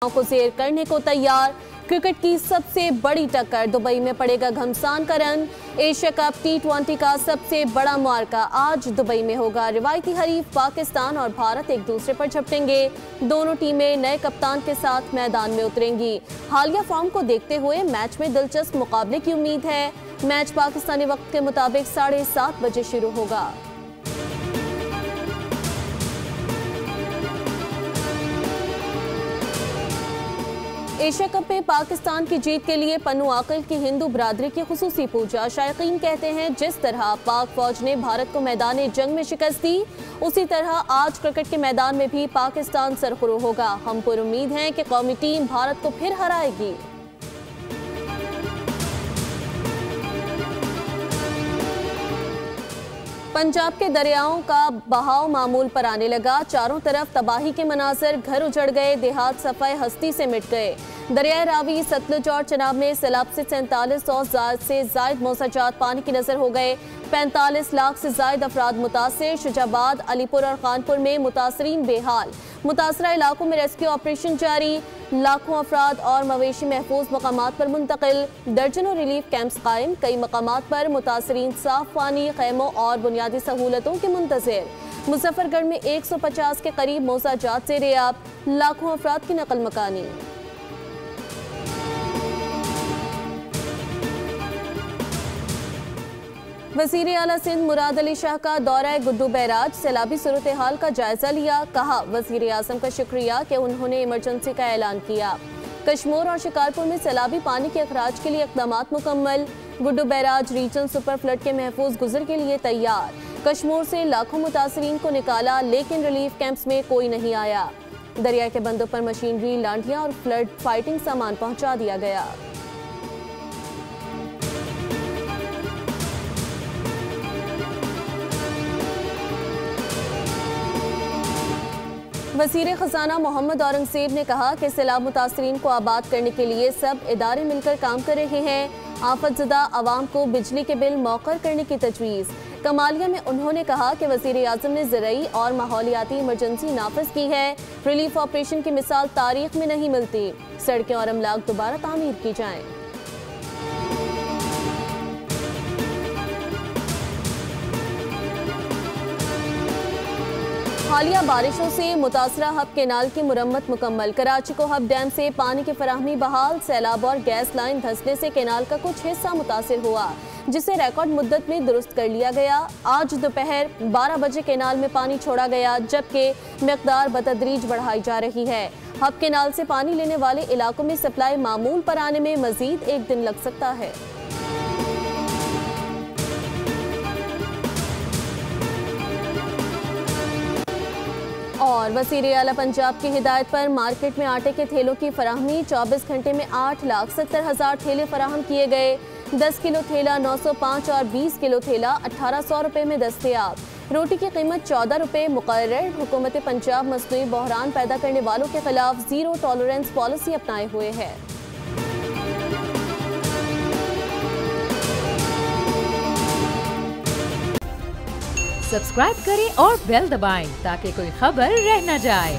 को शेयर करने को तैयार। क्रिकेट की सबसे बड़ी टक्कर, दुबई में पड़ेगा घमसान का रन। एशिया कप T20 का सबसे बड़ा मुआरका आज दुबई में होगा। रिवायती हरीफ पाकिस्तान और भारत एक दूसरे पर झपटेंगे। दोनों टीमें नए कप्तान के साथ मैदान में उतरेंगी। हालिया फॉर्म को देखते हुए मैच में दिलचस्प मुकाबले की उम्मीद है। मैच पाकिस्तानी वक्त के मुताबिक 7:30 बजे शुरू होगा। एशिया कप में पाकिस्तान की जीत के लिए पन्नू आकल की हिंदू बरादरी की खुसूसी पूजा। शायकीन कहते हैं जिस तरह पाक फौज ने भारत को मैदान जंग में शिकस्त दी, उसी तरह आज क्रिकेट के मैदान में भी पाकिस्तान सरखुरू होगा। हम पर उम्मीद हैं कि कौमी टीम भारत को फिर हराएगी। पंजाब के दरियाओं का बहाव मामूल पर आने लगा। चारों तरफ तबाही के मनाजर, घर उजड़ गए, देहात सफाई हस्ती से मिट गए। दरियाए रावी, सतलुज और चनाब में सैलाब से 4700 से जायद मौसाजात पानी की नजर हो गए। 45 लाख से जायद अफराद मुतासिर। शुजाबाद, अलीपुर और खानपुर में मुतासरीन बेहाल। मुतासरा इलाकों में रेस्क्यू ऑपरेशन जारी। लाखों अफराद और मवेशी महफूज मकामात पर मुंतकिल। दर्जनों रिलीफ कैंप्स कायम। कई मकामात पर मुतासरीन साफ पानी, खैमों और बुनियादी सहूलतों के मुंतज़िर। मुजफ्फरगढ़ में 150 के करीब मौसाजात से रेयाब। लाखों अफराद की नकल मकानी। वज़ीर आला सिंध मुराद अली शाह का दौरा गुड्डू बैराज, सैलाबी सूरत हाल का जायजा लिया। कहा वज़ीर आज़म का शुक्रिया कि उन्होंने इमरजेंसी का ऐलान किया। कश्मीर और शिकारपुर में सैलाबी पानी के अखराज के लिए इक़दामात मुकम्मल। Guddu barrage regional super flood के महफूज गुजर के लिए तैयार। कश्मीर से लाखों मुतासरीन को निकाला, लेकिन रिलीफ कैंप्स में कोई नहीं आया। दरिया के बंदों पर मशीनरी, लांठियां और फ्लड फाइटिंग सामान पहुंचा दिया गया। वज़ीर ख़ज़ाना मोहम्मद औरंगज़ेब ने कहा कि सैलाब मुतासरीन को आबाद करने के लिए सब इदारे मिलकर काम कर रहे हैं। आफतज़दा आवाम को बिजली के बिल मौखर करने की तजवीज़। कमालिया में उन्होंने कहा कि वज़ीर आज़म ने ज़रई और माहौलियाती इमरजेंसी नाफिज की है। रिलीफ ऑपरेशन की मिसाल तारीख में नहीं मिलती। सड़कें और अमलाक दोबारा तामीर की जाएँ। हालिया बारिशों से मुतासरा हब केनाल की मुरम्मत मुकम्मल। कराची को हब डैम से पानी की फराहमी बहाल। सैलाब और गैस लाइन धंसने से केनाल का कुछ हिस्सा मुतासिर हुआ, जिसे रिकॉर्ड मुद्दत में दुरुस्त कर लिया गया। आज दोपहर 12 बजे केनाल में पानी छोड़ा गया, जबकि मिकदार बतदरीज बढ़ाई जा रही है। हब केनाल से पानी लेने वाले इलाकों में सप्लाई मामूल पर आने में मजीद एक दिन लग सकता है। और वज़ीर आला पंजाब की हिदायत पर मार्केट में आटे के थैलों की फराहमी। 24 घंटे में 8,70,000 थैले फराहम किए गए। 10 किलो थैला 905 और 20 किलो थैला 1800 रुपये में दस्तयाब। रोटी की कीमत 14 रुपये मुकर्रर। हुकूमत पंजाब मसनूई बहरान पैदा करने वालों के खिलाफ जीरो टॉलरेंस पॉलिसी अपनाए हुए है। सब्सक्राइब करें और बेल दबाएं ताकि कोई खबर रह न जाए।